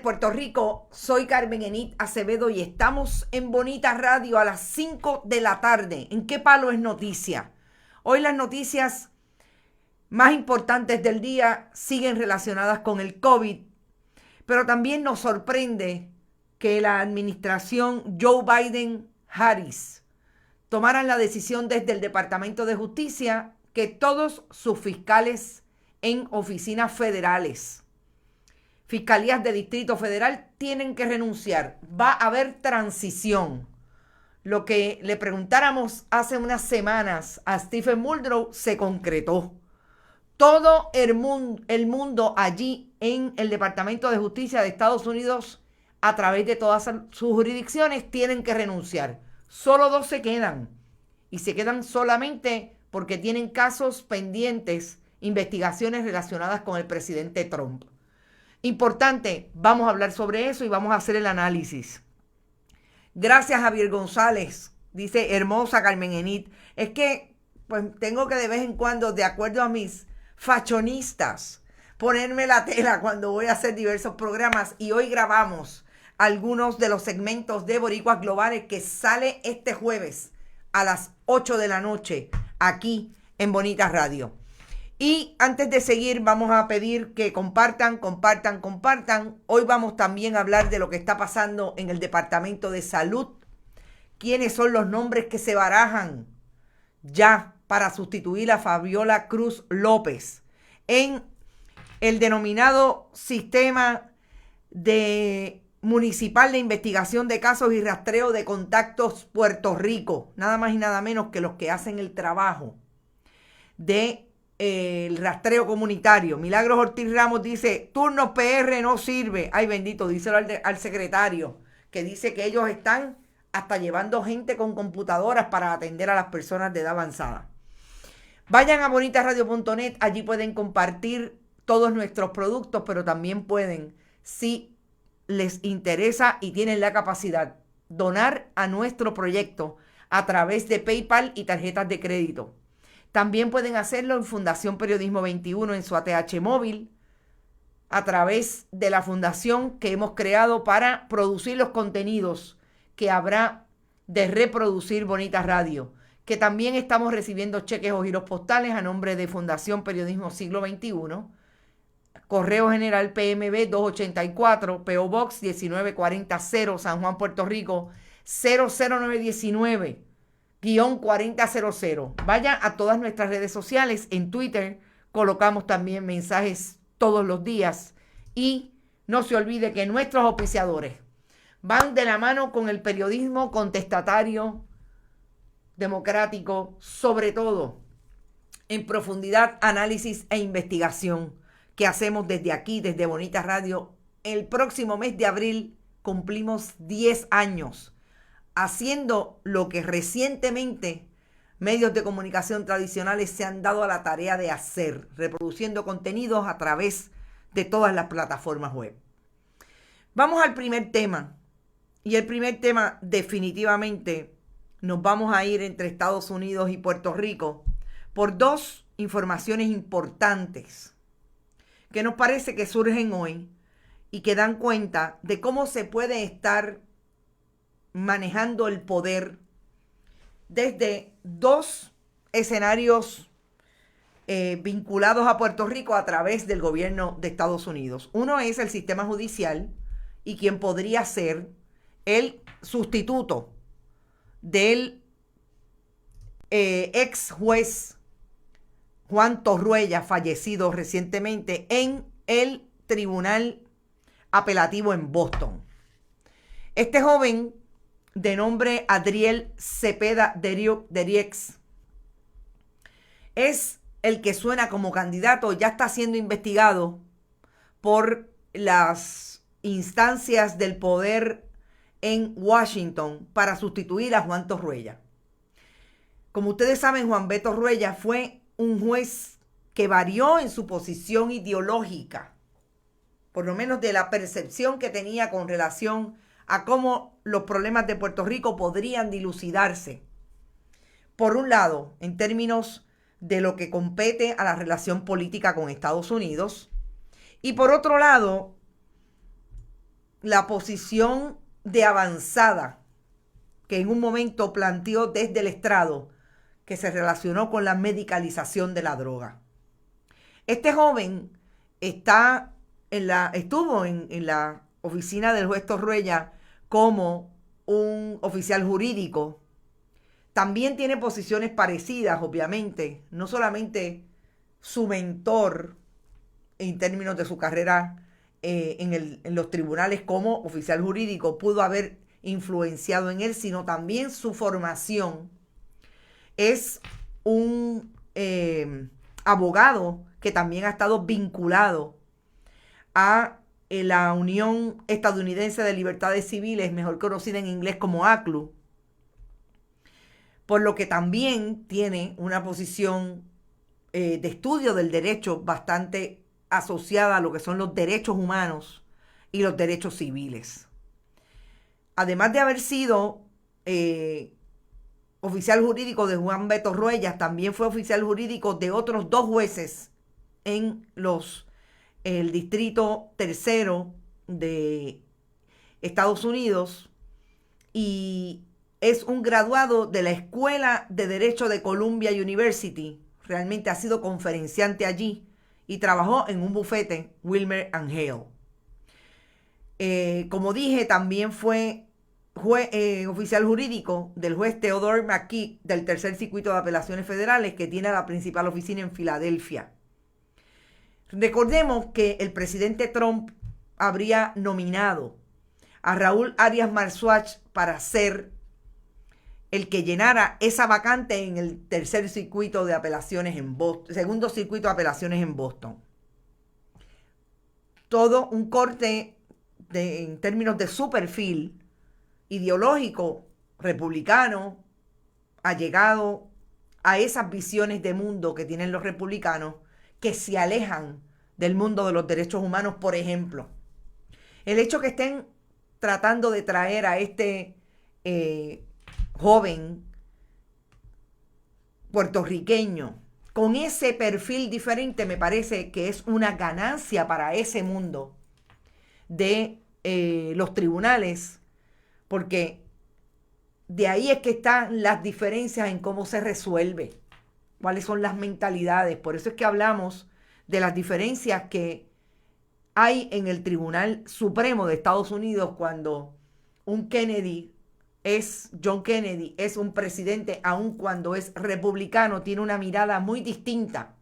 Puerto Rico, soy Carmen Enid Acevedo y estamos en Bonita Radio a las 5 de la tarde. ¿En qué palo es noticia? Hoy las noticias más importantes del día siguen relacionadas con el COVID, pero también nos sorprende que la administración Joe Biden-Harris tomaran la decisión desde el Departamento de Justicia que todos sus fiscales en oficinas federales, fiscalías de Distrito Federal, tienen que renunciar. Va a haber transición. Lo que le preguntáramos hace unas semanas a Stephen Muldrow se concretó. Todo el mundo allí en el Departamento de Justicia de Estados Unidos, a través de todas sus jurisdicciones, tienen que renunciar. Solo 2 se quedan. Y se quedan solamente porque tienen casos pendientes, investigaciones relacionadas con el presidente Trump. Importante, vamos a hablar sobre eso y vamos a hacer el análisis. Gracias, Javier González. Dice, hermosa Carmen Enid. Es que pues tengo que de vez en cuando, de acuerdo a mis fachonistas, ponerme la tela cuando voy a hacer diversos programas. Y hoy grabamos algunos de los segmentos de Boricuas Globales que sale este jueves a las 8 de la noche aquí en Bonita Radio. Y antes de seguir, vamos a pedir que compartan. Hoy vamos también a hablar de lo que está pasando en el Departamento de Salud. ¿Quiénes son los nombres que se barajan ya para sustituir a Fabiola Cruz López en el denominado Sistema Municipal de Investigación de Casos y Rastreo de Contactos Puerto Rico? Nada más y nada menos que los que hacen el trabajo de el rastreo comunitario. Milagros Ortiz Ramos dice, turnos PR no sirve. Ay, bendito, díselo al secretario, que dice que ellos están hasta llevando gente con computadoras para atender a las personas de edad avanzada. Vayan a bonitaradio.net, allí pueden compartir todos nuestros productos, pero también pueden, si les interesa y tienen la capacidad, donar a nuestro proyecto a través de PayPal y tarjetas de crédito. También pueden hacerlo en Fundación Periodismo 21 en su ATH móvil, a través de la fundación que hemos creado para producir los contenidos que habrá de reproducir Bonita Radio, que también estamos recibiendo cheques o giros postales a nombre de Fundación Periodismo Siglo XXI, Correo General PMB 284, PO Box 19400, San Juan, Puerto Rico 00919. _4000. Vaya a todas nuestras redes sociales. En Twitter colocamos también mensajes todos los días. Y no se olvide que nuestros auspiciadores van de la mano con el periodismo contestatario, democrático, sobre todo en profundidad, análisis e investigación que hacemos desde aquí, desde Bonita Radio. El próximo mes de abril cumplimos 10 años haciendo lo que recientemente medios de comunicación tradicionales se han dado a la tarea de hacer, reproduciendo contenidos a través de todas las plataformas web. Vamos al primer tema. Y el primer tema, definitivamente, nos vamos a ir entre Estados Unidos y Puerto Rico por 2 informaciones importantes que nos parece que surgen hoy y que dan cuenta de cómo se puede estar manejando el poder desde 2 escenarios vinculados a Puerto Rico a través del gobierno de Estados Unidos. Uno es el sistema judicial y quien podría ser el sustituto del ex juez Juan Torruella, fallecido recientemente en el Tribunal Apelativo en Boston. Este joven, de nombre Adriel Cepeda Derieux, es el que suena como candidato, ya está siendo investigado por las instancias del poder en Washington para sustituir a Juan Torruella. Como ustedes saben, Juan B. Torruella fue un juez que varió en su posición ideológica, por lo menos de la percepción que tenía con relación a cómo los problemas de Puerto Rico podrían dilucidarse. Por un lado, en términos de lo que compete a la relación política con Estados Unidos, y por otro lado, la posición de avanzada que en un momento planteó desde el estrado, que se relacionó con la medicalización de la droga. Este joven estuvo en la oficina del juez Torruella como un oficial jurídico. También tiene posiciones parecidas, obviamente. No solamente su mentor en términos de su carrera en los tribunales como oficial jurídico pudo haber influenciado en él, sino también su formación. Es un abogado que también ha estado vinculado a la Unión Estadounidense de Libertades Civiles, mejor conocida en inglés como ACLU, por lo que también tiene una posición de estudio del derecho bastante asociada a lo que son los derechos humanos y los derechos civiles. Además de haber sido oficial jurídico de Juan Beto Ruellas, también fue oficial jurídico de otros 2 jueces en el Distrito Tercero de Estados Unidos, y es un graduado de la Escuela de Derecho de Columbia University. Realmente ha sido conferenciante allí y trabajó en un bufete, Wilmer & Hale. Como dije, también fue oficial jurídico del juez Theodore McKee del Tercer Circuito de Apelaciones Federales, que tiene la principal oficina en Filadelfia. Recordemos que el presidente Trump habría nominado a Raúl Arias Marzuach para ser el que llenara esa vacante en el Tercer Circuito de Apelaciones en Boston, Segundo Circuito de Apelaciones en Boston. Todo un corte en términos de su perfil ideológico, republicano, allegado a esas visiones de mundo que tienen los republicanos, que se alejan del mundo de los derechos humanos. Por ejemplo, el hecho que estén tratando de traer a este joven puertorriqueño con ese perfil diferente, me parece que es una ganancia para ese mundo de los tribunales, porque de ahí es que están las diferencias en cómo se resuelve, cuáles son las mentalidades. Por eso es que hablamos de las diferencias que hay en el Tribunal Supremo de Estados Unidos cuando John Kennedy es un presidente, aun cuando es republicano, tiene una mirada muy distinta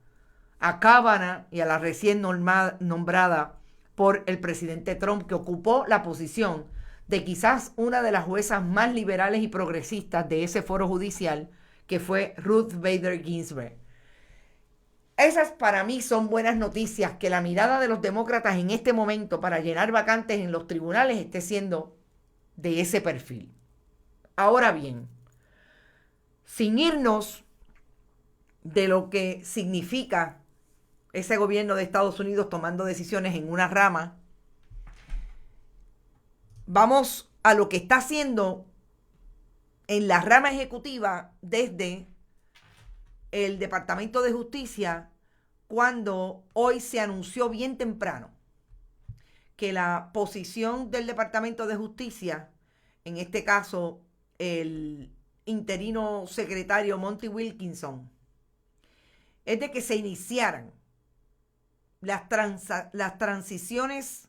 a Kavanaugh y a la recién nombrada por el presidente Trump, que ocupó la posición de quizás una de las juezas más liberales y progresistas de ese foro judicial, que fue Ruth Bader Ginsburg. Esas para mí son buenas noticias, que la mirada de los demócratas en este momento para llenar vacantes en los tribunales esté siendo de ese perfil. Ahora bien, sin irnos de lo que significa ese gobierno de Estados Unidos tomando decisiones en una rama, vamos a lo que está haciendo en la rama ejecutiva desde el Departamento de Justicia, cuando hoy se anunció bien temprano que la posición del Departamento de Justicia, en este caso el interino secretario Monty Wilkinson, es de que se iniciaran las transiciones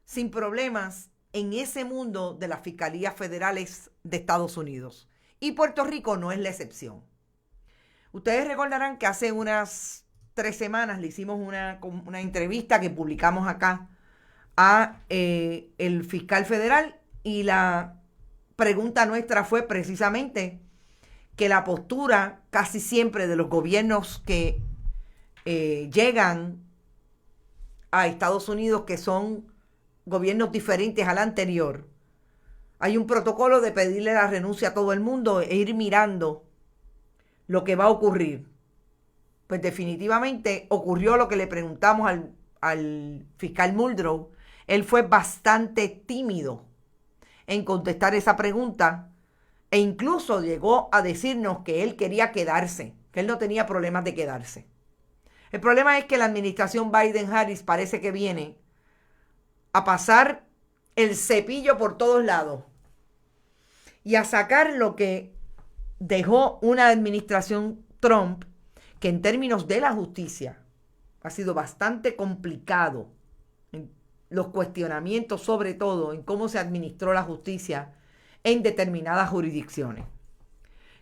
sin problemas en ese mundo de las fiscalías federales de Estados Unidos. Y Puerto Rico no es la excepción. Ustedes recordarán que hace unas 3 semanas le hicimos una entrevista que publicamos acá a el fiscal federal, y la pregunta nuestra fue precisamente que la postura casi siempre de los gobiernos que llegan a Estados Unidos, que son gobiernos diferentes al anterior, hay un protocolo de pedirle la renuncia a todo el mundo e ir mirando lo que va a ocurrir. Pues definitivamente ocurrió lo que le preguntamos al fiscal Muldrow. Él fue bastante tímido en contestar esa pregunta, e incluso llegó a decirnos que él quería quedarse, que él no tenía problemas de quedarse. El problema es que la administración Biden-Harris parece que viene a pasar el cepillo por todos lados y a sacar lo que dejó una administración Trump, que en términos de la justicia ha sido bastante complicado, en los cuestionamientos sobre todo en cómo se administró la justicia en determinadas jurisdicciones.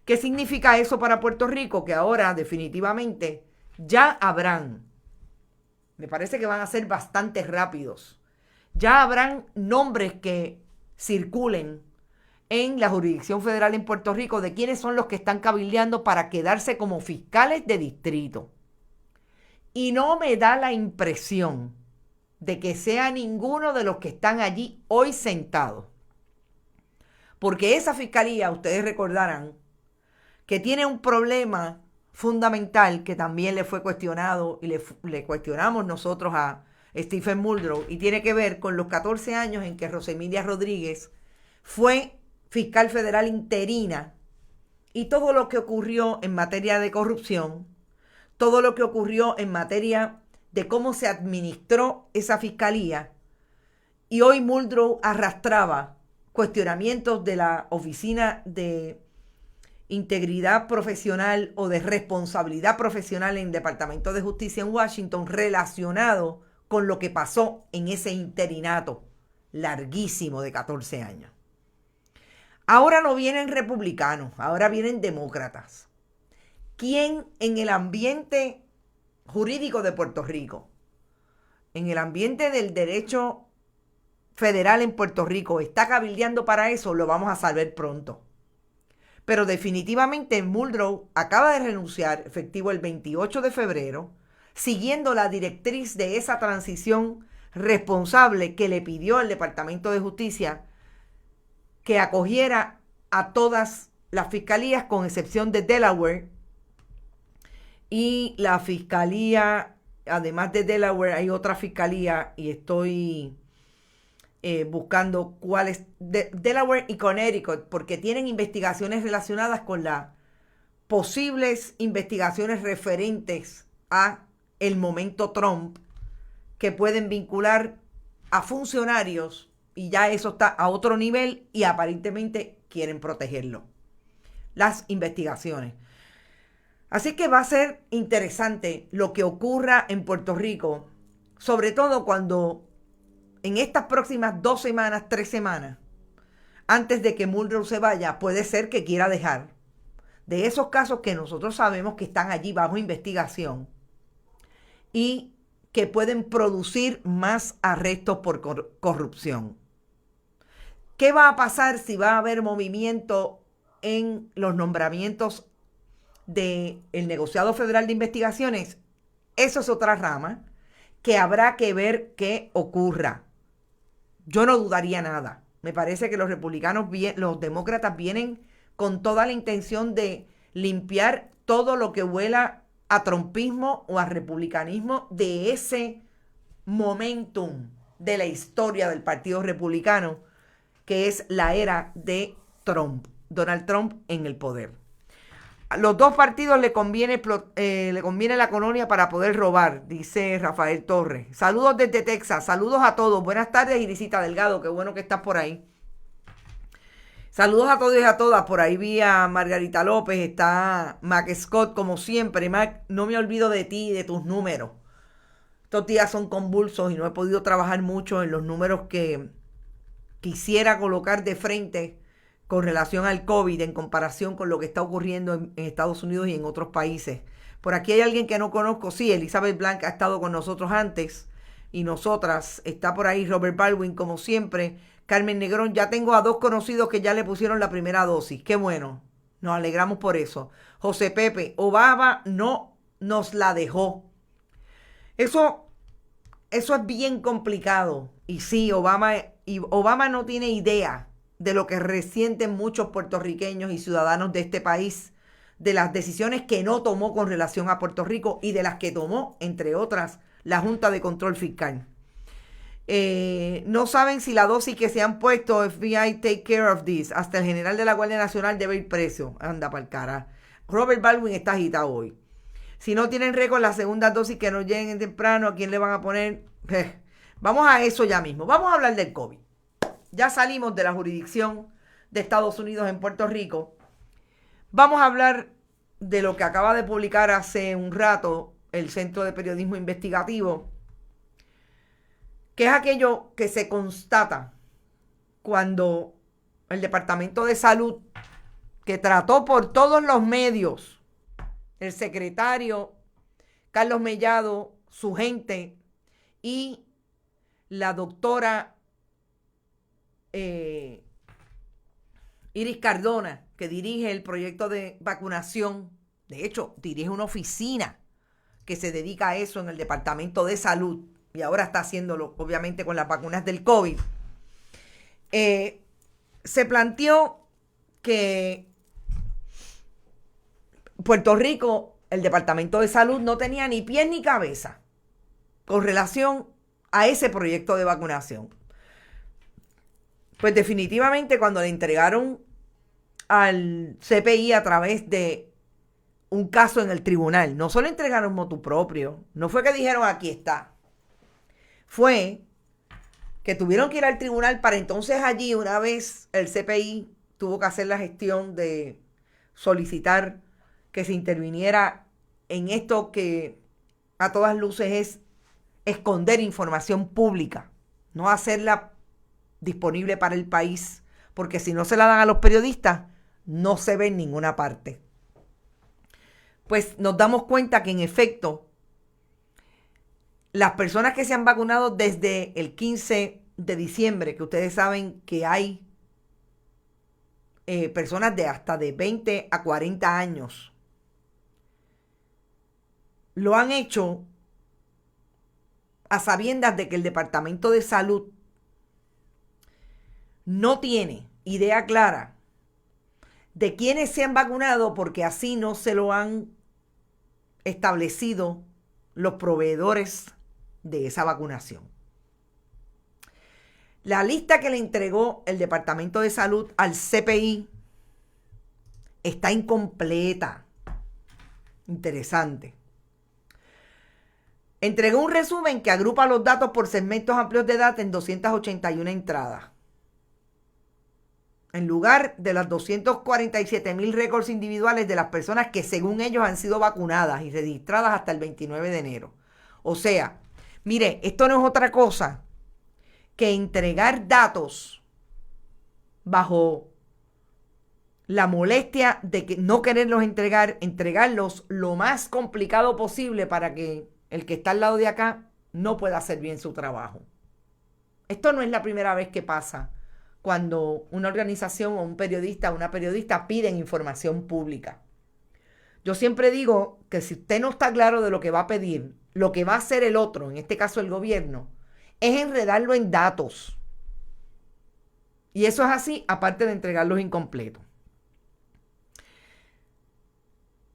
¿Qué significa eso para Puerto Rico? Que ahora definitivamente ya habrán, me parece que van a ser bastante rápidos, ya habrán nombres que circulen en la jurisdicción federal en Puerto Rico de quiénes son los que están cabildeando para quedarse como fiscales de distrito. Y no me da la impresión de que sea ninguno de los que están allí hoy sentados. Porque esa fiscalía, ustedes recordarán, que tiene un problema fundamental que también le fue cuestionado y le cuestionamos nosotros a Stephen Muldrow, y tiene que ver con los 14 años en que Rosemilia Rodríguez fue fiscal federal interina y todo lo que ocurrió en materia de corrupción, todo lo que ocurrió en materia de cómo se administró esa fiscalía. Y hoy Muldrow arrastraba cuestionamientos de la Oficina de Integridad Profesional o de Responsabilidad Profesional en el Departamento de Justicia en Washington relacionado con lo que pasó en ese interinato larguísimo de 14 años. Ahora no vienen republicanos, ahora vienen demócratas. ¿Quién en el ambiente jurídico de Puerto Rico, en el ambiente del derecho federal en Puerto Rico, está cabildeando para eso? Lo vamos a saber pronto. Pero definitivamente Muldrow acaba de renunciar, efectivo el 28 de febrero, siguiendo la directriz de esa transición responsable que le pidió el Departamento de Justicia que acogiera a todas las fiscalías con excepción de Delaware. Y la fiscalía, además de Delaware, hay otra fiscalía y estoy buscando cuáles, Delaware y Connecticut, porque tienen investigaciones relacionadas con las posibles investigaciones referentes a el momento Trump que pueden vincular a funcionarios, y ya eso está a otro nivel y aparentemente quieren protegerlo. Las investigaciones. Así que va a ser interesante lo que ocurra en Puerto Rico, sobre todo cuando en estas próximas 2 semanas, 3 semanas, antes de que Muldrow se vaya, puede ser que quiera dejar de esos casos que nosotros sabemos que están allí bajo investigación y que pueden producir más arrestos por corrupción. ¿Qué va a pasar si va a haber movimiento en los nombramientos del negociado federal de investigaciones? Eso es otra rama que habrá que ver qué ocurra. Yo no dudaría nada. Me parece que los republicanos, los demócratas vienen con toda la intención de limpiar todo lo que huela a trumpismo o a republicanismo de ese momentum de la historia del Partido Republicano, que es la era de Trump, Donald Trump en el poder. A los dos partidos le conviene la colonia para poder robar, dice Rafael Torres. Saludos desde Texas, saludos a todos. Buenas tardes, Irisita Delgado, qué bueno que estás por ahí. Saludos a todos y a todas. Por ahí vi a Margarita López, está Mac Scott como siempre. Mac, no me olvido de ti y de tus números. Estos días son convulsos y no he podido trabajar mucho en los números que quisiera colocar de frente con relación al COVID en comparación con lo que está ocurriendo en Estados Unidos y en otros países. Por aquí hay alguien que no conozco. Sí, Elizabeth Blanca ha estado con nosotros antes y nosotras. Está por ahí Robert Baldwin como siempre. Carmen Negrón, ya tengo a 2 conocidos que ya le pusieron la primera dosis. Qué bueno, nos alegramos por eso. José Pepe, Obama no nos la dejó. Eso es bien complicado. Y sí, Obama no tiene idea de lo que resienten muchos puertorriqueños y ciudadanos de este país, de las decisiones que no tomó con relación a Puerto Rico y de las que tomó, entre otras, la Junta de Control Fiscal. No saben si la dosis que se han puesto, FBI take care of this, hasta el general de la Guardia Nacional debe ir preso. Anda pa'l cara. Robert Baldwin está agitado hoy. Si no tienen récord las segundas dosis que no lleguen temprano, ¿a quién le van a poner? Vamos a eso ya mismo. Vamos a hablar del COVID. ya salimos de la jurisdicción de Estados Unidos en Puerto Rico. Vamos a hablar de lo que acaba de publicar hace un rato el Centro de Periodismo Investigativo, que es aquello que se constata cuando el Departamento de Salud, que trató por todos los medios, el secretario Carlos Mellado, su gente y la doctora Iris Cardona, que dirige el proyecto de vacunación, de hecho, dirige una oficina que se dedica a eso en el Departamento de Salud, y ahora está haciéndolo, obviamente, con las vacunas del COVID. Se planteó que Puerto Rico, el Departamento de Salud, no tenía ni pies ni cabeza con relación a ese proyecto de vacunación. Pues definitivamente cuando le entregaron al CPI a través de un caso en el tribunal, no solo entregaron motu propio, no fue que dijeron aquí está, fue que tuvieron que ir al tribunal para entonces allí, una vez el CPI tuvo que hacer la gestión de solicitar que se interviniera en esto que a todas luces es esconder información pública, no hacerla disponible para el país, porque si no se la dan a los periodistas, no se ve en ninguna parte. Pues nos damos cuenta que en efecto, las personas que se han vacunado desde el 15 de diciembre, que ustedes saben que hay personas de hasta de 20 a 40 años, lo han hecho a sabiendas de que el Departamento de Salud no tiene idea clara de quiénes se han vacunado, porque así no se lo han establecido los proveedores de esa vacunación. La lista que le entregó el Departamento de Salud al CPI está incompleta. Interesante. Entregó un resumen que agrupa los datos por segmentos amplios de edad en 281 entradas, en lugar de las 247,000 récords individuales de las personas que según ellos han sido vacunadas y registradas hasta el 29 de enero. O sea, mire, esto no es otra cosa que entregar datos bajo la molestia de que no quererlos entregarlos lo más complicado posible para que el que está al lado de acá no pueda hacer bien su trabajo. Esto no es la primera vez que pasa cuando una organización o un periodista o una periodista piden información pública. Yo siempre digo que si usted no está claro de lo que va a pedir, lo que va a hacer el otro, en este caso el gobierno, es enredarlo en datos. Y eso es así, aparte de entregarlos incompletos.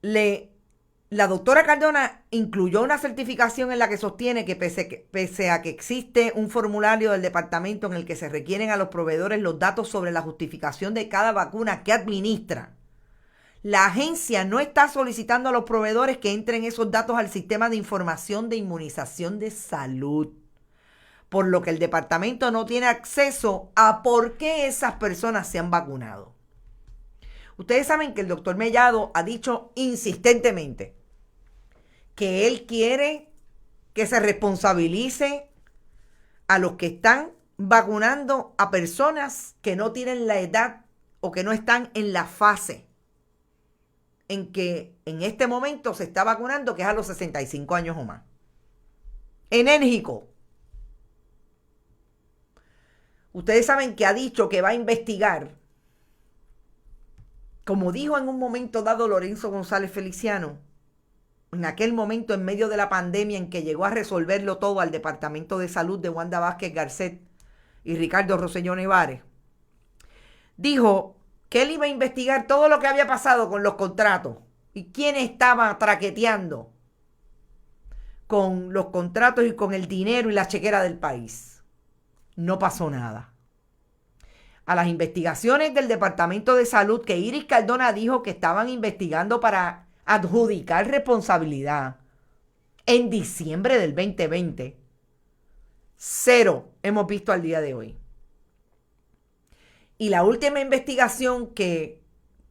La doctora Cardona incluyó una certificación en la que sostiene que pese a que existe un formulario del departamento en el que se requieren a los proveedores los datos sobre la justificación de cada vacuna que administra, la agencia no está solicitando a los proveedores que entren esos datos al sistema de información de inmunización de salud, por lo que el departamento no tiene acceso a por qué esas personas se han vacunado. Ustedes saben que el doctor Mellado ha dicho insistentemente que él quiere que se responsabilice a los que están vacunando a personas que no tienen la edad o que no están en la fase en que en este momento se está vacunando, que es a los 65 años o más. Enérgico. Ustedes saben que ha dicho que va a investigar, como dijo en un momento dado Lorenzo González Feliciano, en aquel momento en medio de la pandemia en que llegó a resolverlo todo al Departamento de Salud de Wanda Vázquez Garcet y Ricardo Rosselló Nevares, dijo que él iba a investigar todo lo que había pasado con los contratos y quién estaba traqueteando con los contratos y con el dinero y la chequera del país. No pasó nada. A las investigaciones del Departamento de Salud que Iris Cardona dijo que estaban investigando para adjudicar responsabilidad en diciembre del 2020, cero hemos visto al día de hoy. Y la última investigación que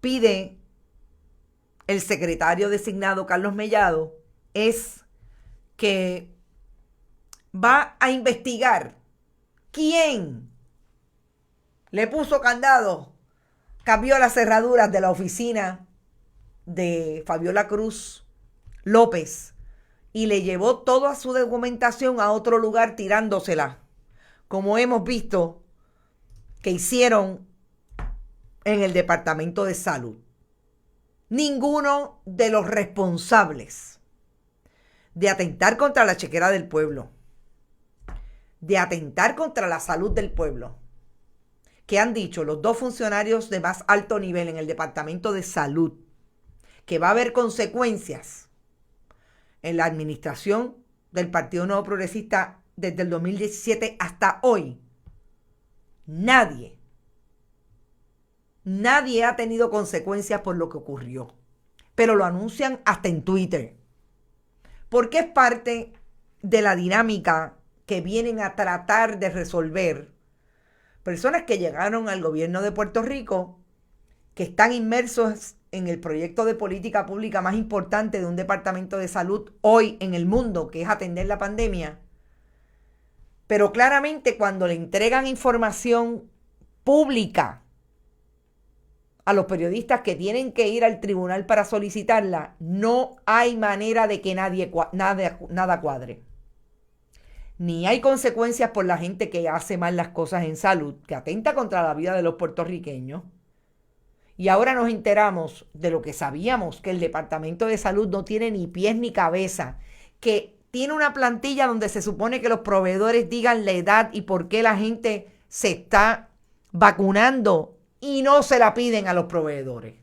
pide el secretario designado Carlos Mellado es que va a investigar quién le puso candado, cambió las cerraduras de la oficina de Fabiola Cruz López y le llevó toda su documentación a otro lugar tirándosela, como hemos visto que hicieron en el Departamento de Salud. Ninguno de los responsables de atentar contra la chequera del pueblo, de atentar contra la salud del pueblo, que han dicho los dos funcionarios de más alto nivel en el Departamento de Salud, que va a haber consecuencias en la administración del Partido Nuevo Progresista desde el 2017 hasta hoy. Nadie ha tenido consecuencias por lo que ocurrió, pero lo anuncian hasta en Twitter, porque es parte de la dinámica que vienen a tratar de resolver personas que llegaron al gobierno de Puerto Rico, que están inmersos en el proyecto de política pública más importante de un departamento de salud hoy en el mundo, que es atender la pandemia. Pero claramente cuando le entregan información pública a los periodistas que tienen que ir al tribunal para solicitarla, no hay manera de que nada cuadre. Ni hay consecuencias por la gente que hace mal las cosas en salud, que atenta contra la vida de los puertorriqueños. Y ahora nos enteramos de lo que sabíamos, que el Departamento de Salud no tiene ni pies ni cabeza, que tiene una plantilla donde se supone que los proveedores digan la edad y por qué la gente se está vacunando y no se la piden a los proveedores.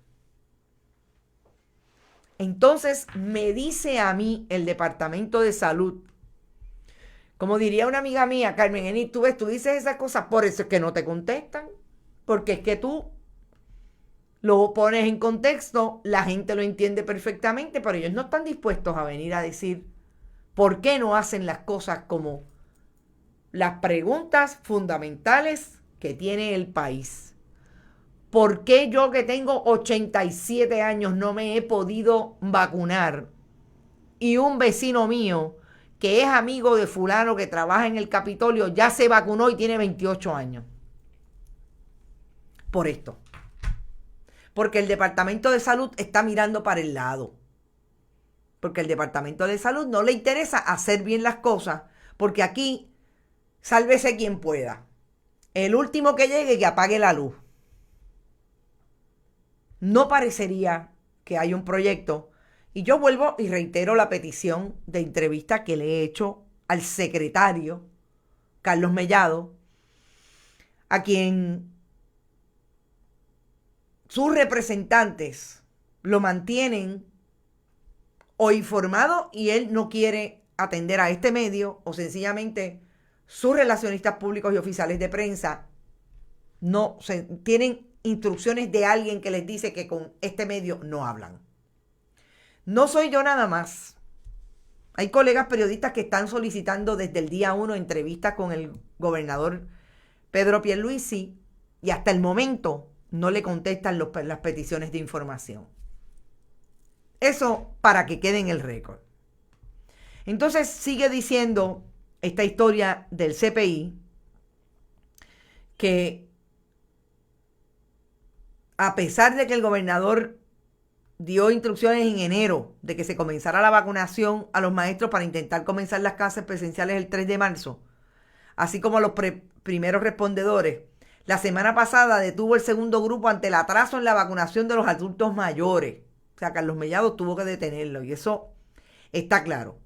Entonces me dice a mí el Departamento de Salud, como diría una amiga mía, Carmen Enid, tú dices esas cosas, por eso es que no te contestan, porque es que tú lo pones en contexto, la gente lo entiende perfectamente, pero ellos no están dispuestos a venir a decir por qué no hacen las cosas como las preguntas fundamentales que tiene el país. ¿Por qué yo, que tengo 87 años, no me he podido vacunar? Y un vecino mío, que es amigo de fulano que trabaja en el Capitolio, ya se vacunó y tiene 28 años. Por esto. Porque el Departamento de Salud está mirando para el lado. Porque el Departamento de Salud no le interesa hacer bien las cosas, porque aquí, sálvese quien pueda. El último que llegue, que apague la luz. No parecería que hay un proyecto. Y yo vuelvo y reitero la petición de entrevista que le he hecho al secretario Carlos Mellado, a quien sus representantes lo mantienen o informado y él no quiere atender a este medio, o sencillamente sus relacionistas públicos y oficiales de prensa tienen instrucciones de alguien que les dice que con este medio no hablan. No soy yo nada más. Hay colegas periodistas que están solicitando desde el día 1 entrevistas con el gobernador Pedro Pierluisi y hasta el momento no le contestan las peticiones de información. Eso para que quede en el récord. Entonces sigue diciendo esta historia del CPI que a pesar de que el gobernador dio instrucciones en enero de que se comenzara la vacunación a los maestros para intentar comenzar las clases presenciales el 3 de marzo, así como a los primeros respondedores, la semana pasada detuvo el segundo grupo ante el atraso en la vacunación de los adultos mayores. O sea, Carlos Mellado tuvo que detenerlo y eso está claro.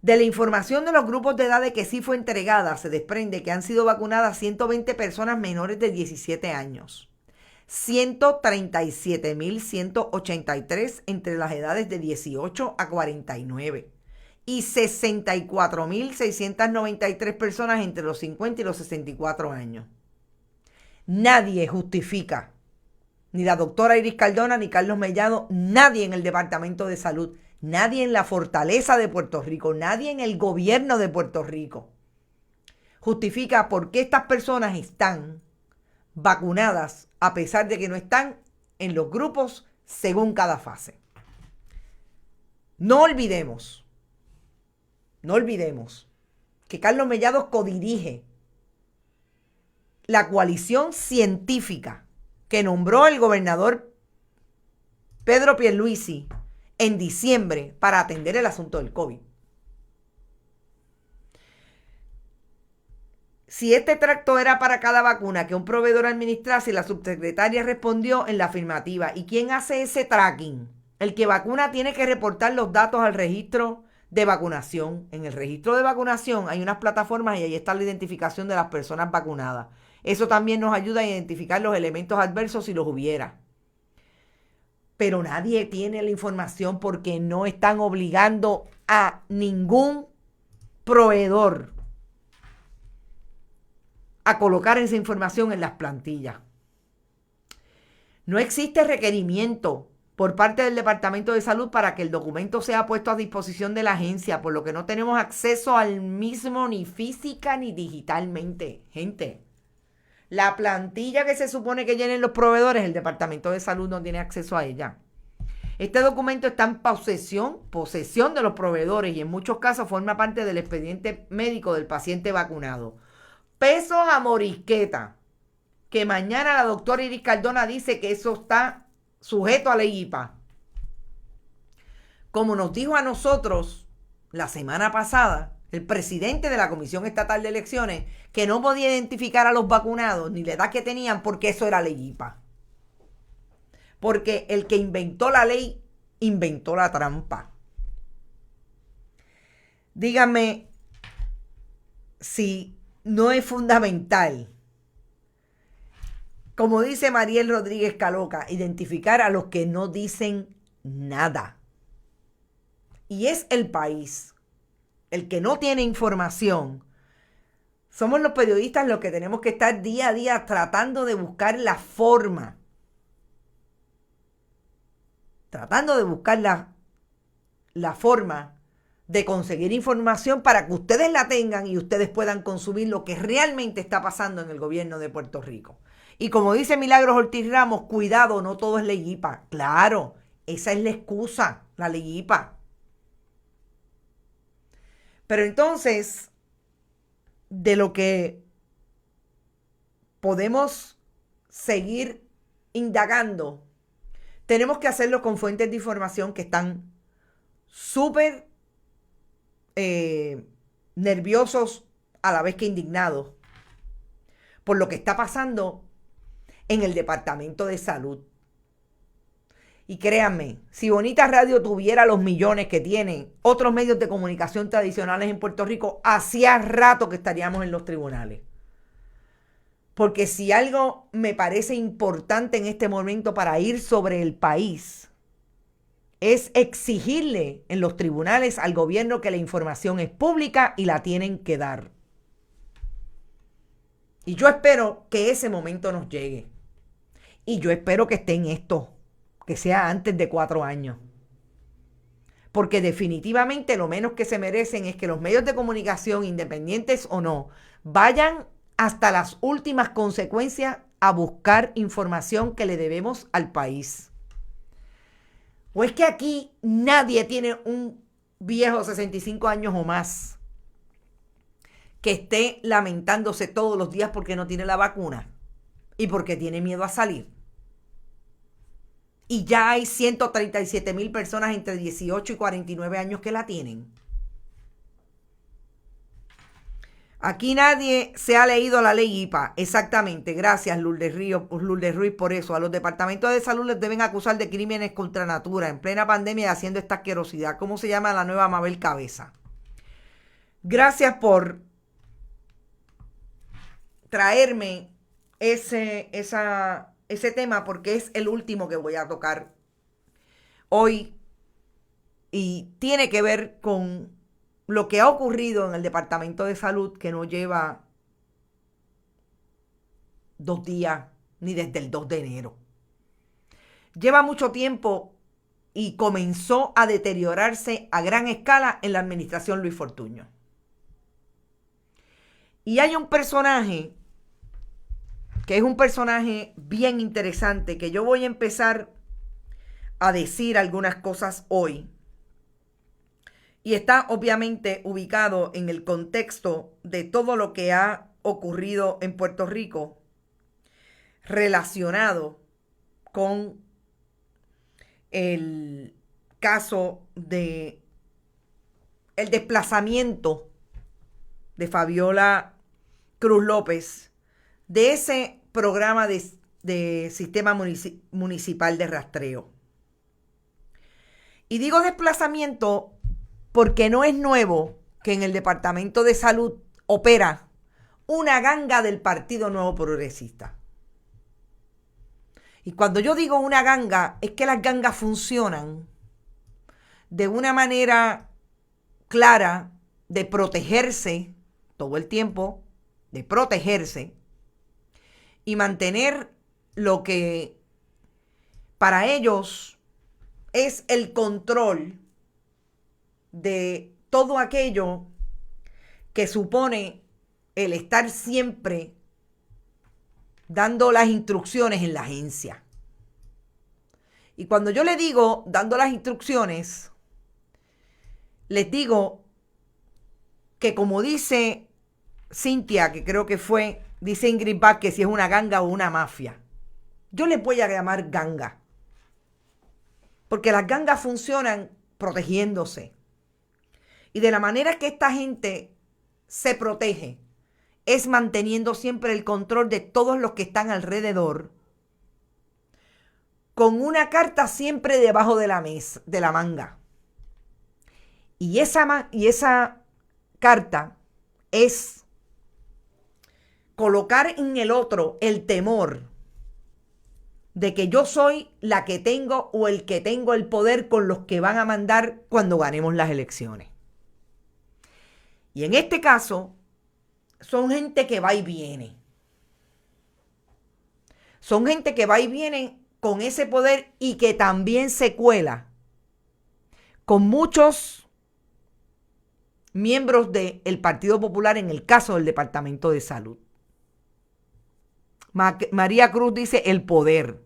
De la información de los grupos de edad de que sí fue entregada, se desprende que han sido vacunadas 120 personas menores de 17 años. 137.183 entre las edades de 18 a 49 y 64.693 personas entre los 50 y los 64 años. Nadie justifica, ni la doctora Iris Cardona, ni Carlos Mellado, nadie en el Departamento de Salud, nadie en la Fortaleza de Puerto Rico, nadie en el gobierno de Puerto Rico justifica por qué estas personas están vacunadas a pesar de que no están en los grupos según cada fase. No olvidemos que Carlos Mellado codirige la coalición científica que nombró el gobernador Pedro Pierluisi en diciembre para atender el asunto del COVID. Si este tracto era para cada vacuna que un proveedor administrase, la subsecretaria respondió en la afirmativa. ¿Y quién hace ese tracking? El que vacuna tiene que reportar los datos al registro de vacunación. En el registro de vacunación hay unas plataformas y ahí está la identificación de las personas vacunadas. Eso también nos ayuda a identificar los elementos adversos si los hubiera. Pero nadie tiene la información porque no están obligando a ningún proveedor a colocar esa información en las plantillas. No existe requerimiento por parte del Departamento de Salud para que el documento sea puesto a disposición de la agencia, por lo que no tenemos acceso al mismo ni física ni digitalmente. Gente, la plantilla que se supone que llenen los proveedores, el Departamento de Salud no tiene acceso a ella. Este documento está en posesión de los proveedores y en muchos casos forma parte del expediente médico del paciente vacunado. Pesos a morisqueta, que mañana la doctora Iris Cardona dice que eso está sujeto a ley IPA. Como nos dijo a nosotros la semana pasada, el presidente de la Comisión Estatal de Elecciones, que no podía identificar a los vacunados ni la edad que tenían porque eso era ley IPA. Porque el que inventó la ley, inventó la trampa. Díganme si no es fundamental, como dice Mariel Rodríguez Caloca, identificar a los que no dicen nada. Y es el país, el que no tiene información. Somos los periodistas los que tenemos que estar día a día tratando de buscar la forma. La forma de conseguir información para que ustedes la tengan y ustedes puedan consumir lo que realmente está pasando en el gobierno de Puerto Rico. Y como dice Milagros Ortiz Ramos, cuidado, no todo es ley IPA. Claro, esa es la excusa, la ley IPA. Pero entonces, de lo que podemos seguir indagando, tenemos que hacerlo con fuentes de información que están súper nerviosos a la vez que indignados por lo que está pasando en el Departamento de Salud. Y créanme, si Bonita Radio tuviera los millones que tienen otros medios de comunicación tradicionales en Puerto Rico, hacía rato que estaríamos en los tribunales. Porque si algo me parece importante en este momento para ir sobre el país, es exigirle en los tribunales al gobierno que la información es pública y la tienen que dar. Y yo espero que ese momento nos llegue. Y yo espero que esté en esto, que sea antes de 4 años. Porque definitivamente lo menos que se merecen es que los medios de comunicación, independientes o no, vayan hasta las últimas consecuencias a buscar información que le debemos al país. ¿O es que aquí nadie tiene un viejo 65 años o más que esté lamentándose todos los días porque no tiene la vacuna y porque tiene miedo a salir? Y ya hay 137,000 personas entre 18 y 49 años que la tienen. Aquí nadie se ha leído la ley IPA. Exactamente. Gracias, Lourdes Ruiz, por eso. A los departamentos de salud les deben acusar de crímenes contra natura en plena pandemia haciendo esta asquerosidad. ¿Cómo se llama la nueva Mabel Cabeza? Gracias por traerme ese tema, porque es el último que voy a tocar hoy y tiene que ver con lo que ha ocurrido en el Departamento de Salud, que no lleva 2 días ni desde el 2 de enero. Lleva mucho tiempo y comenzó a deteriorarse a gran escala en la administración Luis Fortuño. Y hay un personaje que es un personaje bien interesante, que yo voy a empezar a decir algunas cosas hoy. Y está obviamente ubicado en el contexto de todo lo que ha ocurrido en Puerto Rico relacionado con el caso de el desplazamiento de Fabiola Cruz López de ese programa de sistema municipal de rastreo. Y digo desplazamiento porque no es nuevo que en el Departamento de Salud opera una ganga del Partido Nuevo Progresista. Y cuando yo digo una ganga, es que las gangas funcionan de una manera clara de protegerse todo el tiempo, de protegerse y mantener lo que para ellos es el control de todo aquello que supone el estar siempre dando las instrucciones en la agencia. Y cuando yo le digo dando las instrucciones, les digo que como dice Cintia, que creo que fue, dice Ingrid Vázquez, si es una ganga o una mafia. Yo les voy a llamar ganga. Porque las gangas funcionan protegiéndose. Y de la manera que esta gente se protege es manteniendo siempre el control de todos los que están alrededor, con una carta siempre debajo de la mesa, de la manga. Y esa carta es colocar en el otro el temor de que yo soy la que tengo o el que tengo el poder con los que van a mandar cuando ganemos las elecciones. Y en este caso, son gente que va y viene. Son gente que va y viene con ese poder y que también se cuela con muchos miembros del Partido Popular en el caso del Departamento de Salud. María Cruz dice el poder.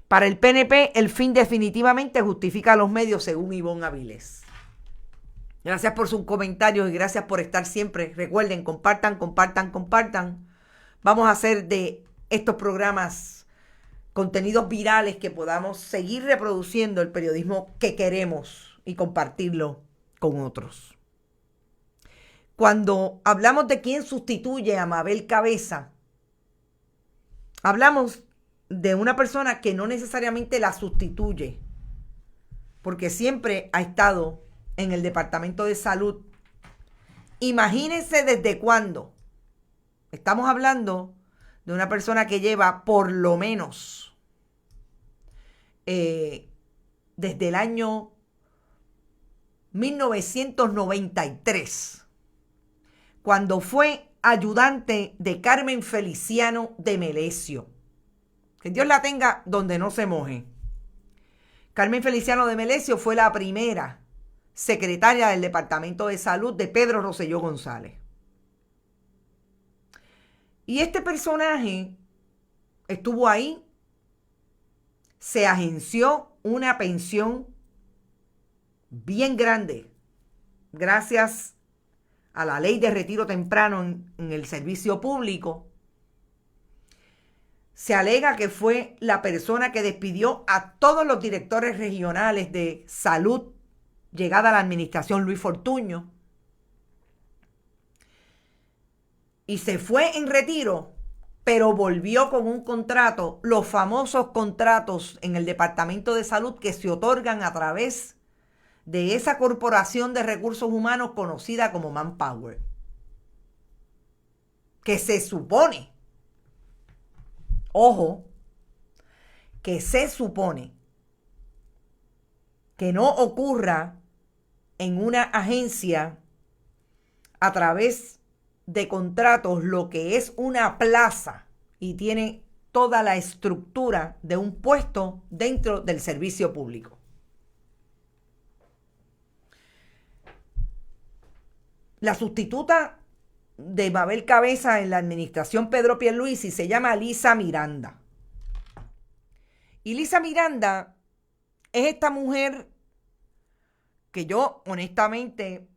Para el PNP, el fin definitivamente justifica a los medios, según Ivonne Avilés. Gracias por sus comentarios y gracias por estar siempre. Recuerden, compartan. Vamos a hacer de estos programas contenidos virales que podamos seguir reproduciendo el periodismo que queremos y compartirlo con otros. Cuando hablamos de quién sustituye a Mabel Cabeza, hablamos de una persona que no necesariamente la sustituye, porque siempre ha estado en el Departamento de Salud. Imagínense desde cuándo. Estamos hablando de una persona que lleva por lo menos desde el año 1993, cuando fue ayudante de Carmen Feliciano de Melesio. Que Dios la tenga donde no se moje. Carmen Feliciano de Melesio fue la primera secretaria del Departamento de Salud de Pedro Rosselló González. Y este personaje estuvo ahí, se agenció una pensión bien grande, gracias a la ley de retiro temprano en el servicio público. Se alega que fue la persona que despidió a todos los directores regionales de salud llegada a la administración Luis Fortuño. Y se fue en retiro, pero volvió con un contrato, los famosos contratos en el Departamento de Salud que se otorgan a través de esa corporación de recursos humanos conocida como Manpower. Que se supone, ojo, que se supone que no ocurra en una agencia a través de contratos lo que es una plaza y tiene toda la estructura de un puesto dentro del servicio público. La sustituta de Mabel Cabeza en la administración Pedro Pierluisi se llama Lisa Miranda. Y Lisa Miranda es esta mujer que yo honestamente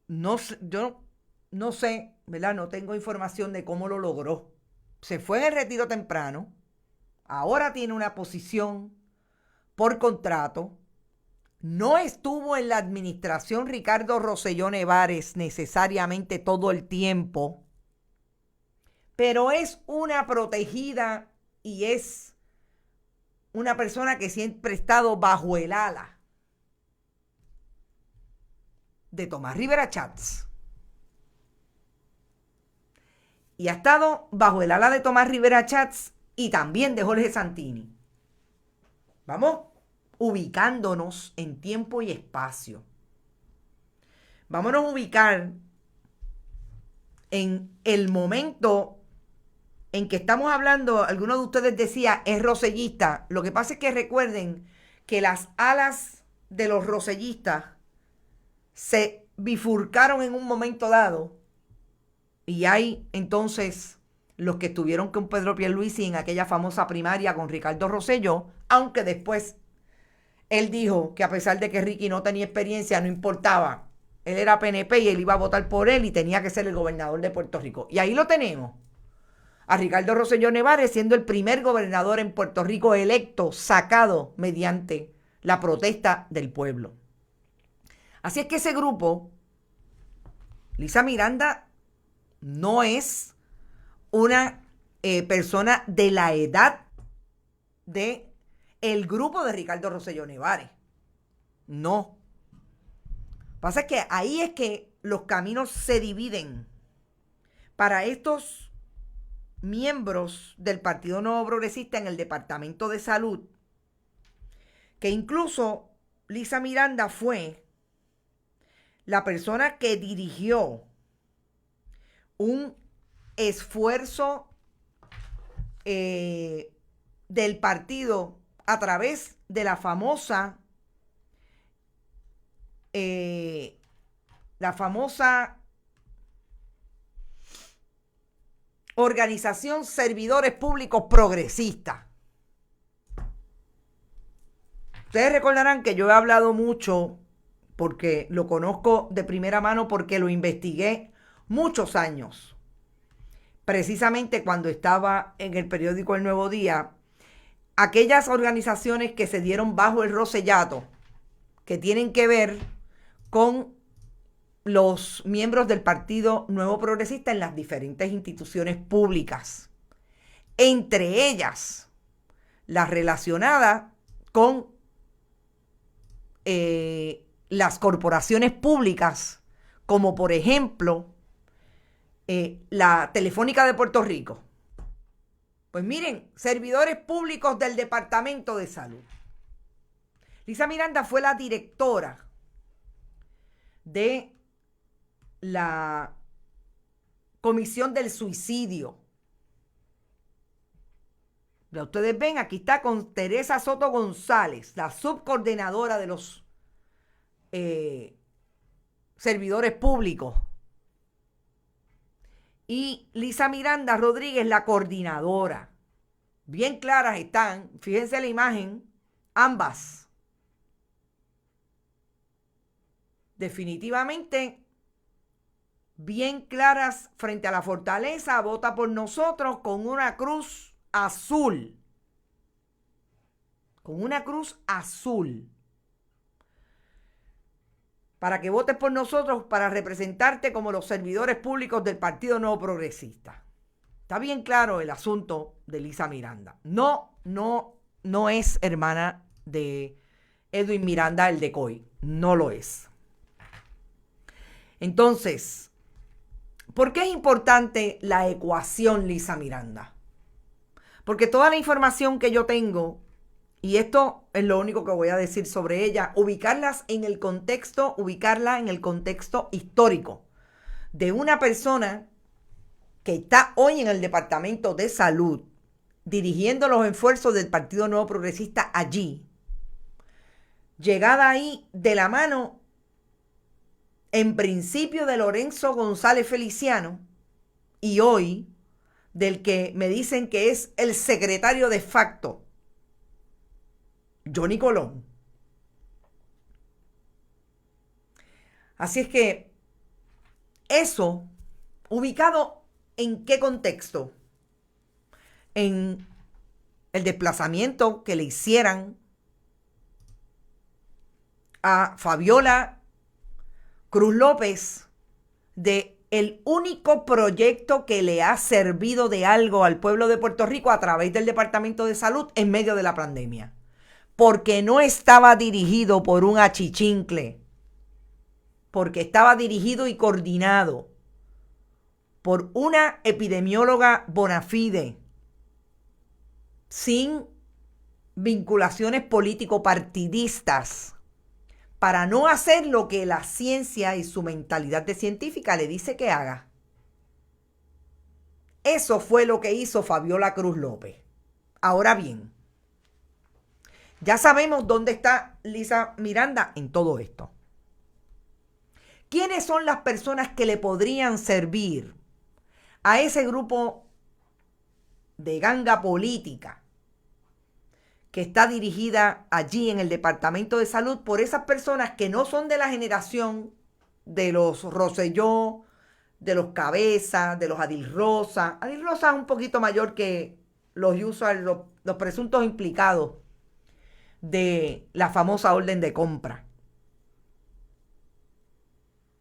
yo no sé, ¿verdad? No tengo información de cómo lo logró. Se fue en el retiro temprano, ahora tiene una posición por contrato, no estuvo en la administración Ricardo Rosselló Nevares necesariamente todo el tiempo, pero es una protegida y es una persona que siempre ha estado bajo el ala de Tomás Rivera Chats. Y ha estado bajo el ala de Tomás Rivera Chats y también de Jorge Santini. Vamos ubicándonos en tiempo y espacio. Vámonos a ubicar en el momento en que estamos hablando. Algunos de ustedes decía es rosellista. Lo que pasa es que recuerden que las alas de los rosellistas se bifurcaron en un momento dado y hay entonces los que estuvieron con Pedro Pierluisi en aquella famosa primaria con Ricardo Rosselló, aunque después él dijo que a pesar de que Ricky no tenía experiencia, no importaba. Él era PNP y él iba a votar por él y tenía que ser el gobernador de Puerto Rico. Y ahí lo tenemos. A Ricardo Rosselló Nevares siendo el primer gobernador en Puerto Rico electo, sacado mediante la protesta del pueblo. Así es que ese grupo, Lisa Miranda no es una persona de la edad de el grupo de Ricardo Rosselló Nevares. No. Pasa es que ahí es que los caminos se dividen. Para estos miembros del Partido Nuevo Progresista en el Departamento de Salud, que incluso Lisa Miranda fue la persona que dirigió un esfuerzo del partido a través de la famosa organización Servidores Públicos Progresistas. Ustedes recordarán que yo he hablado mucho, porque lo conozco de primera mano, porque lo investigué muchos años. Precisamente cuando estaba en el periódico El Nuevo Día, aquellas organizaciones que se dieron bajo el Rosellato, que tienen que ver con los miembros del Partido Nuevo Progresista en las diferentes instituciones públicas. Entre ellas, las relacionadas con las corporaciones públicas, como por ejemplo la Telefónica de Puerto Rico. Pues miren, servidores públicos del Departamento de Salud. Lisa Miranda fue la directora de la Comisión del Suicidio. Ya ustedes ven, aquí está con Teresa Soto González, la subcoordinadora de los servidores públicos. Y Lisa Miranda Rodríguez, la coordinadora. Bien claras están, fíjense la imagen, ambas. Definitivamente bien claras frente a la fortaleza. Vota por nosotros con una cruz azul. Con una cruz azul. Para que votes por nosotros, para representarte como los servidores públicos del Partido Nuevo Progresista. Está bien claro el asunto de Lisa Miranda. No es hermana de Edwin Miranda, el de COI. No lo es. Entonces, ¿por qué es importante la ecuación Lisa Miranda? Porque toda la información que yo tengo, y esto es lo único que voy a decir sobre ella, ubicarla en el contexto histórico de una persona que está hoy en el Departamento de Salud, dirigiendo los esfuerzos del Partido Nuevo Progresista allí, llegada ahí de la mano en principio de Lorenzo González Feliciano y hoy del que me dicen que es el secretario de facto, Johnny Colón. Así es que eso, ubicado en qué contexto, en el desplazamiento que le hicieran a Fabiola Cruz López de el único proyecto que le ha servido de algo al pueblo de Puerto Rico a través del Departamento de Salud en medio de la pandemia. Porque no estaba dirigido por un achichincle, porque estaba dirigido y coordinado por una epidemióloga bona fide, sin vinculaciones político-partidistas, para no hacer lo que la ciencia y su mentalidad de científica le dice que haga. Eso fue lo que hizo Fabiola Cruz López. Ahora bien, ya sabemos dónde está Lisa Miranda en todo esto. ¿Quiénes son las personas que le podrían servir a ese grupo de ganga política que está dirigida allí en el Departamento de Salud por esas personas que no son de la generación de los Rosselló, de los Cabeza, de los Adil Rosa? Adil Rosa es un poquito mayor que los usuarios, los presuntos implicados de la famosa orden de compra.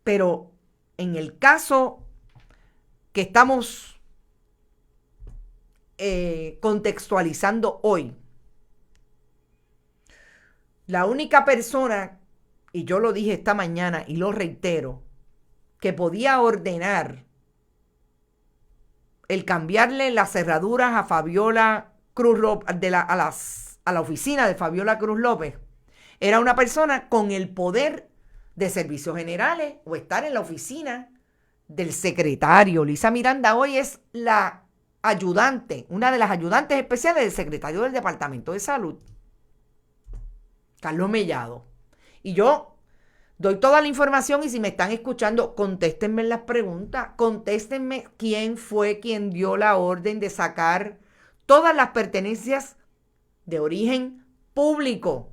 Pero en el caso que estamos contextualizando hoy, la única persona, y yo lo dije esta mañana y lo reitero, que podía ordenar el cambiarle las cerraduras a Fabiola Cruz López, a la oficina de Fabiola Cruz López, era una persona con el poder de servicios generales o estar en la oficina del secretario. Lisa Miranda hoy es la ayudante, una de las ayudantes especiales del secretario del Departamento de Salud, Carlos Mellado. Y yo doy toda la información y si me están escuchando, contéstenme en las preguntas, contéstenme quién fue quien dio la orden de sacar todas las pertenencias de origen público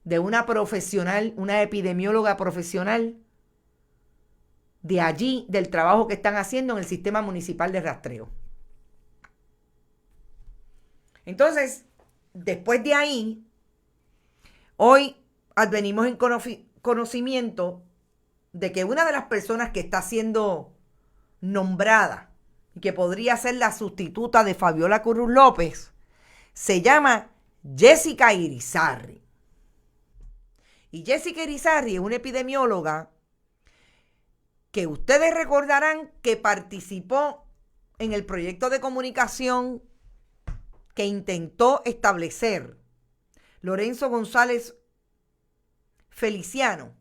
de una profesional, una epidemióloga profesional, de allí, del trabajo que están haciendo en el sistema municipal de rastreo. Entonces, después de ahí, hoy advenimos en conocimiento de que una de las personas que está siendo nombrada y que podría ser la sustituta de Fabiola Cruz López se llama Jessica Irizarry. Y Jessica Irizarry es una epidemióloga que ustedes recordarán que participó en el proyecto de comunicación que intentó establecer Lorenzo González Feliciano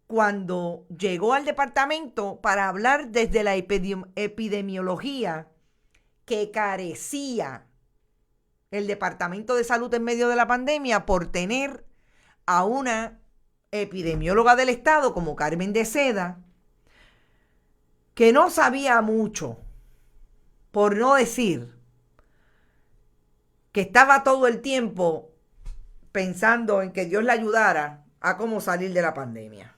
cuando llegó al departamento para hablar desde la epidemiología que carecía el Departamento de Salud en medio de la pandemia por tener a una epidemióloga del Estado como Carmen de Seda, que no sabía mucho, por no decir que estaba todo el tiempo pensando en que Dios le ayudara a cómo salir de la pandemia.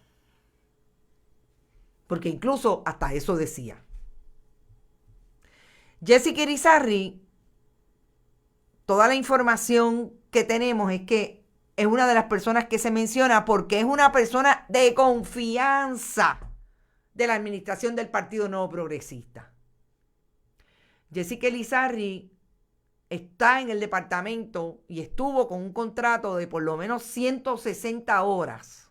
Porque incluso hasta eso decía. Jessica Irizarry, toda la información que tenemos es que es una de las personas que se menciona porque es una persona de confianza de la administración del Partido Nuevo Progresista. Jessica Irizarry está en el departamento y estuvo con un contrato de por lo menos 160 horas.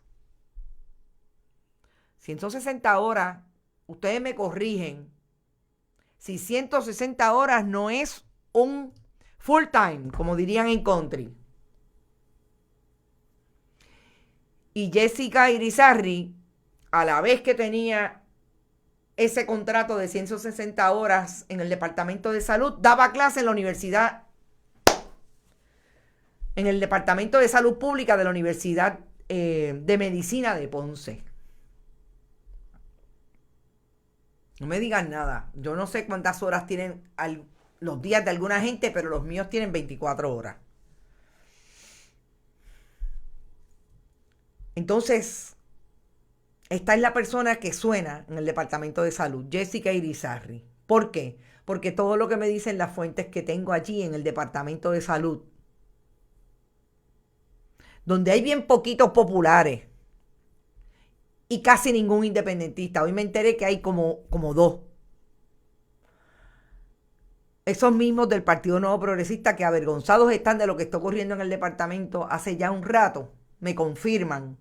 160 horas, ustedes me corrigen, si 160 horas no es un full time, como dirían en country. Y Jessica Irizarry, a la vez que tenía ese contrato de 160 horas en el Departamento de Salud, daba clase en la universidad, en el Departamento de Salud Pública de la Universidad de Medicina de Ponce. No me digan nada. Yo no sé cuántas horas tienen los días de alguna gente, pero los míos tienen 24 horas. Entonces, esta es la persona que suena en el Departamento de Salud, Jessica Irizarry. ¿Por qué? Porque todo lo que me dicen las fuentes que tengo allí en el Departamento de Salud, donde hay bien poquitos populares y casi ningún independentista. Hoy me enteré que hay como dos. Esos mismos del Partido Nuevo Progresista, que avergonzados están de lo que está ocurriendo en el departamento hace ya un rato, me confirman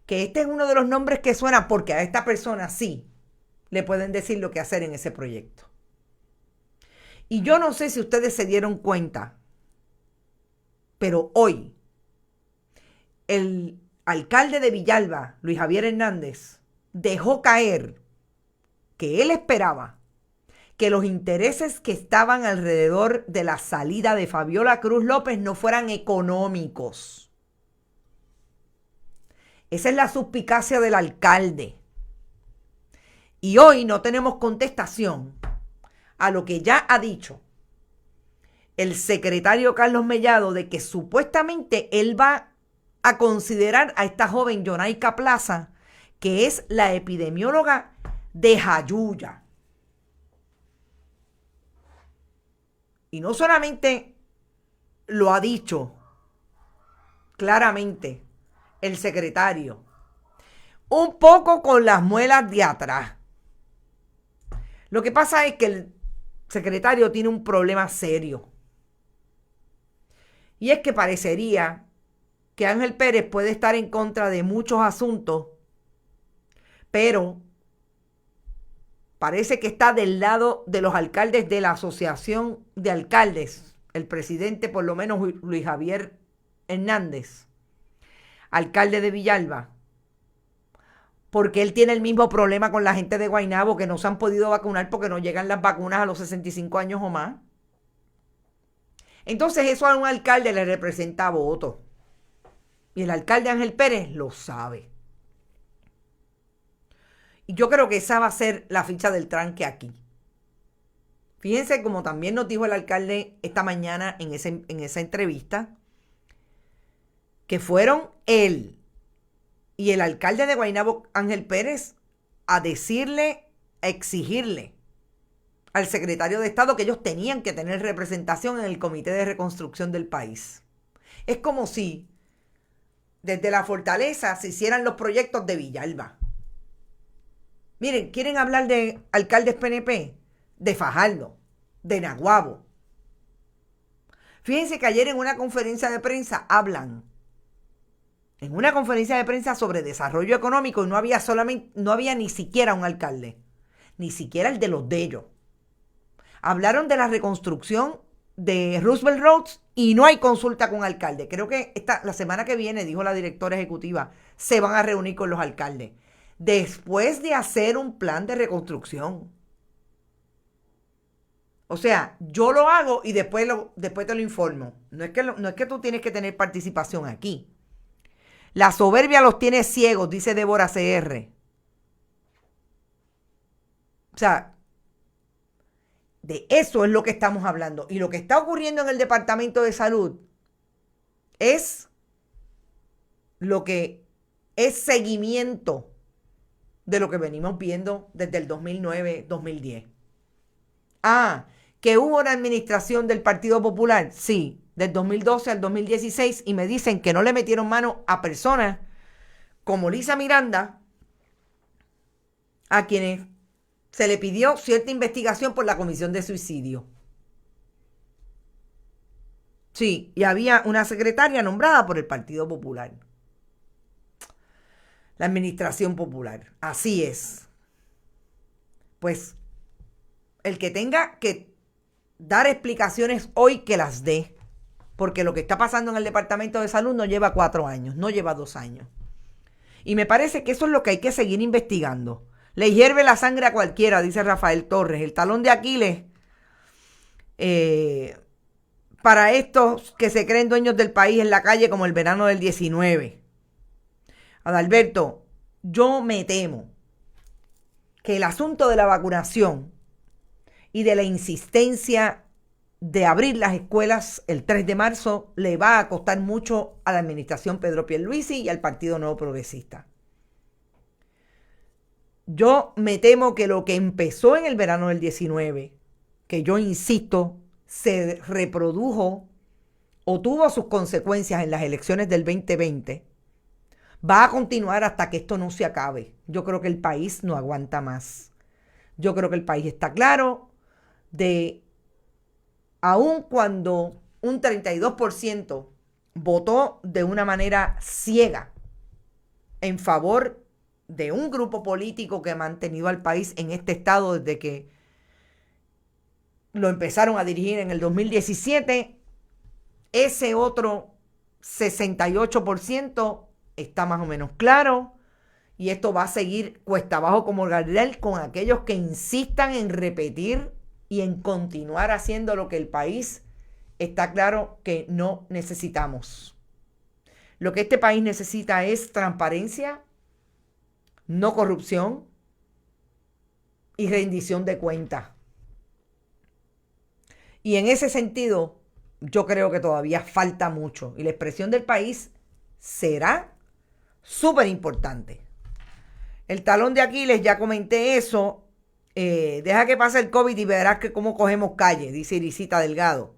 que este es uno de los nombres que suena, porque a esta persona sí le pueden decir lo que hacer en ese proyecto. Y yo no sé si ustedes se dieron cuenta, pero hoy el alcalde de Villalba, Luis Javier Hernández, dejó caer que él esperaba que los intereses que estaban alrededor de la salida de Fabiola Cruz López no fueran económicos. Esa es la suspicacia del alcalde. Y hoy no tenemos contestación a lo que ya ha dicho el secretario Carlos Mellado, de que supuestamente él va a considerar a esta joven Yonaika Plaza, que es la epidemióloga de Jayuya. Y no solamente lo ha dicho claramente el secretario, un poco con las muelas de atrás. Lo que pasa es que el secretario tiene un problema serio. Y es que parecería que Ángel Pérez puede estar en contra de muchos asuntos, pero parece que está del lado de los alcaldes de la Asociación de Alcaldes, el presidente por lo menos Luis Javier Hernández, alcalde de Villalba, porque él tiene el mismo problema con la gente de Guaynabo, que no se han podido vacunar porque no llegan las vacunas a los 65 años o más. Entonces eso a un alcalde le representa votos. Y el alcalde Ángel Pérez lo sabe. Y yo creo que esa va a ser la ficha del tranque aquí. Fíjense, como también nos dijo el alcalde esta mañana en esa entrevista, que fueron él y el alcalde de Guaynabo, Ángel Pérez, a decirle, a exigirle al secretario de Estado que ellos tenían que tener representación en el Comité de Reconstrucción del país. Es como si desde la fortaleza se hicieran los proyectos de Villalba. Miren, ¿quieren hablar de alcaldes PNP? De Fajardo, de Naguabo. Fíjense que ayer en una conferencia de prensa hablan. En una conferencia de prensa sobre desarrollo económico, y no había ni siquiera un alcalde. Ni siquiera el de los de ellos. Hablaron de la reconstrucción de Roosevelt Roads y no hay consulta con alcalde. Creo que la semana que viene, dijo la directora ejecutiva, se van a reunir con los alcaldes después de hacer un plan de reconstrucción. O sea, yo lo hago y después te lo informo. No es que tú tienes que tener participación aquí. La soberbia los tiene ciegos, dice Débora CR. O sea, de eso es lo que estamos hablando. Y lo que está ocurriendo en el Departamento de Salud es lo que es seguimiento de lo que venimos viendo desde el 2009-2010. Que hubo una administración del Partido Popular, sí, del 2012 al 2016, y me dicen que no le metieron mano a personas como Lisa Miranda, a quienes se le pidió cierta investigación por la comisión de suicidio. Sí, y había una secretaria nombrada por el Partido Popular. La administración popular. Así es. Pues el que tenga que dar explicaciones hoy, que las dé. Porque lo que está pasando en el Departamento de Salud no lleva 4 años, no lleva 2 años. Y me parece que eso es lo que hay que seguir investigando. Le hierve la sangre a cualquiera, dice Rafael Torres. El talón de Aquiles para estos que se creen dueños del país en la calle como el verano del 19. Adalberto, yo me temo que el asunto de la vacunación y de la insistencia de abrir las escuelas el 3 de marzo le va a costar mucho a la administración Pedro Pierluisi y al Partido Nuevo Progresista. Yo me temo que lo que empezó en el verano del 19, que yo insisto, se reprodujo o tuvo sus consecuencias en las elecciones del 2020, va a continuar hasta que esto no se acabe. Yo creo que el país no aguanta más. Yo creo que el país está claro de, aun cuando un 32% votó de una manera ciega en favor de un grupo político que ha mantenido al país en este estado desde que lo empezaron a dirigir en el 2017, ese otro 68% está más o menos claro, y esto va a seguir cuesta abajo como Gardel con aquellos que insistan en repetir y en continuar haciendo lo que el país está claro que no necesitamos. Lo que este país necesita es transparencia, no corrupción y rendición de cuentas. Y en ese sentido, yo creo que todavía falta mucho. Y la expresión del país será súper importante. El talón de Aquiles, ya comenté eso. Deja que pase el COVID y verás que cómo cogemos calle, dice Irisita Delgado.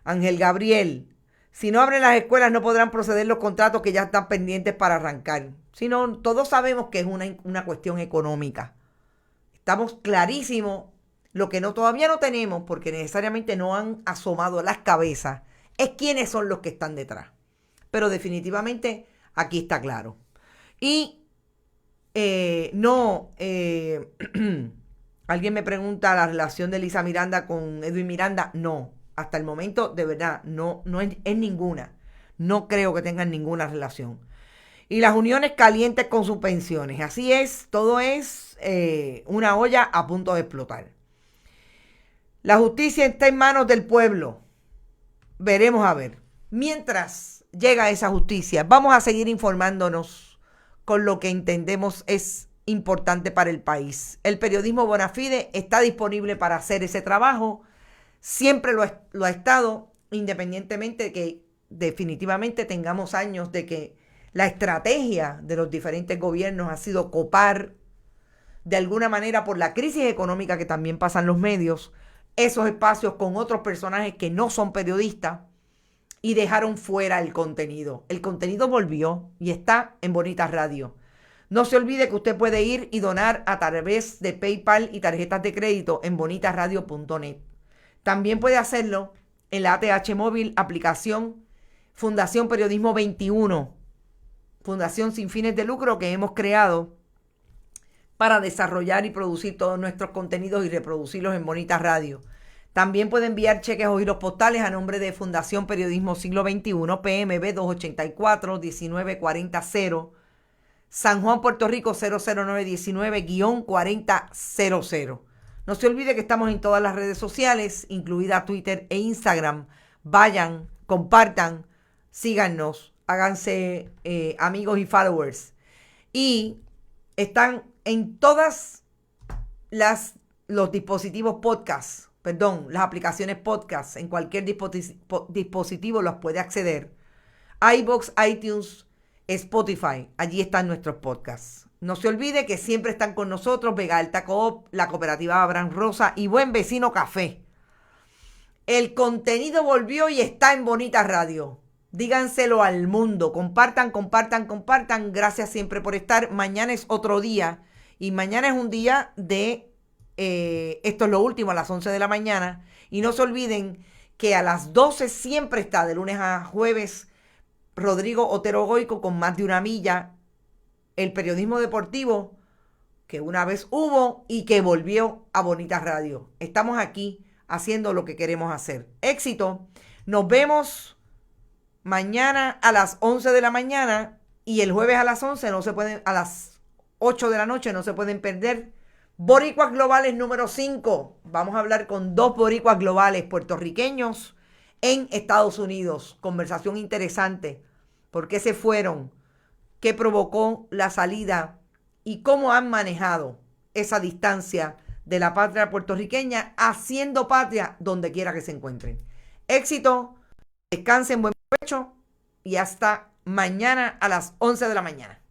Ángel Gabriel, si no abren las escuelas no podrán proceder los contratos que ya están pendientes para arrancar. Si no, todos sabemos que es una cuestión económica. Estamos clarísimos. Lo que todavía no tenemos, porque necesariamente no han asomado las cabezas, es quiénes son los que están detrás. Pero definitivamente aquí está claro. Y alguien me pregunta la relación de Lisa Miranda con Edwin Miranda. No, hasta el momento de verdad no es ninguna. No creo que tengan ninguna relación. Y las uniones calientes con sus pensiones. Así es, todo es una olla a punto de explotar. La justicia está en manos del pueblo. Veremos a ver. Mientras llega esa justicia, vamos a seguir informándonos con lo que entendemos es importante para el país. El periodismo bona fide está disponible para hacer ese trabajo. Siempre lo ha estado, independientemente de que definitivamente tengamos años de que la estrategia de los diferentes gobiernos ha sido copar de alguna manera por la crisis económica que también pasan los medios, esos espacios con otros personajes que no son periodistas y dejaron fuera el contenido. El contenido volvió y está en Bonita Radio. No se olvide que usted puede ir y donar a través de PayPal y tarjetas de crédito en bonitaradio.net. También puede hacerlo en la ATH Móvil, aplicación Fundación Periodismo 21, fundación sin fines de lucro que hemos creado para desarrollar y producir todos nuestros contenidos y reproducirlos en Bonita Radio. También puede enviar cheques o giros postales a nombre de Fundación Periodismo Siglo XXI, PMB 284-19400, San Juan, Puerto Rico 00919-4000. No se olvide que estamos en todas las redes sociales, incluida Twitter e Instagram. Vayan, compartan, síganos, háganse amigos y followers. Y están en todas los dispositivos podcast, las aplicaciones podcast, en cualquier dispositivo los puede acceder. iVoox, iTunes, Spotify, allí están nuestros podcasts. No se olvide que siempre están con nosotros Vega Alta Coop, la cooperativa Abraham Rosa y Buen Vecino Café. El contenido volvió y está en Bonita Radio. Díganselo al mundo, compartan. Gracias siempre por estar. Mañana es otro día y mañana es un día de, esto es lo último, a las 11 de la mañana. Y no se olviden que a las 12 siempre está, de lunes a jueves, Rodrigo Otero Goico con Más de una Milla, el periodismo deportivo que una vez hubo y que volvió a Bonita Radio. Estamos aquí haciendo lo que queremos hacer. Éxito. Nos vemos mañana a las 11 de la mañana y el jueves a las 11 a las 8 de la noche no se pueden perder Boricuas Globales número 5. Vamos a hablar con 2 boricuas globales puertorriqueños en Estados Unidos. Conversación interesante. ¿Por qué se fueron? ¿Qué provocó la salida? ¿Y cómo han manejado esa distancia de la patria puertorriqueña, haciendo patria donde quiera que se encuentren. Éxito, descansen, buen provecho y hasta mañana a las 11 de la mañana.